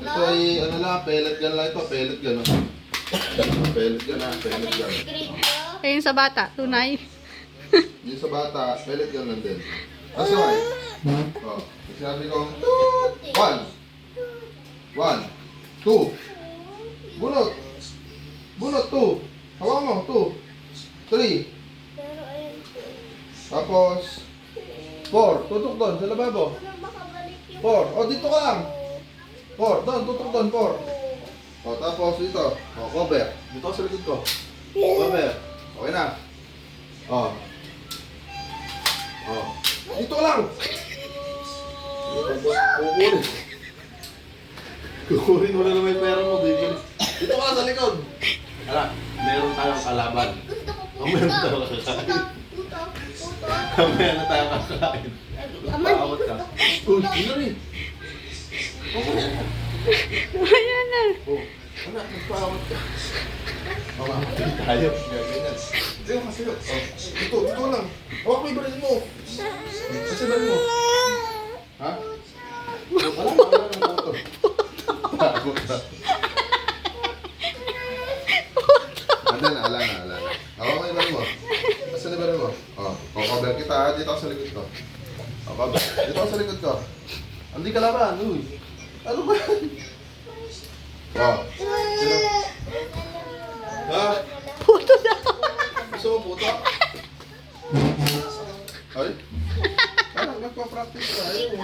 Ito ay ano lang, pellet gun lang ito. Pellet gun. Pellet gun na, pellet gun. Ayun sa bata, tunay. Yung sa bata, pellet gun lang din. Kasi why? Oh, sinabi ko, 1, 1, 2, bunot. Bunot, 2. Hawakan mo, 2, 3. Tapos, 4. Tutok doon, sa lababo. 4. O, dito ka lang. 4. Doon, tutok doon, 4. O, tapos dito. O, cover. Dito ka sa likod ko. Cover. Okay na. O. O. Dito ka lang. Kukurin. Kukurin mo na naman yung pera mo, bibili. Dito ka lang sa likod. Ala, meron tayong kalaban. O, meron tayong kakain. Mamaya na tayo kakain. Paawat ka. Uy, ano rin? Mamaya na. Ayan na. Oh, anak, nagpaawat ka. Mamamatay tayo. Ganyan. Diyo, kasi oh, dito lang. Hawak mo yung baril mo. Kasi baril mo. Ha? Wala ng motor. Takot na. Ala na. Hawak mo yung baril mo. Kasi na baril mo. Oh, cover kita ha. Dito ako sa likod ko. Oh, cover. Dito ako sa likod ko. Hindi ka laban, uy. Ano ba yan? Oh. Sino? Ha? Puto na. Gusto mo puto? Ay? Parang nagpa-practice ka. Ayun.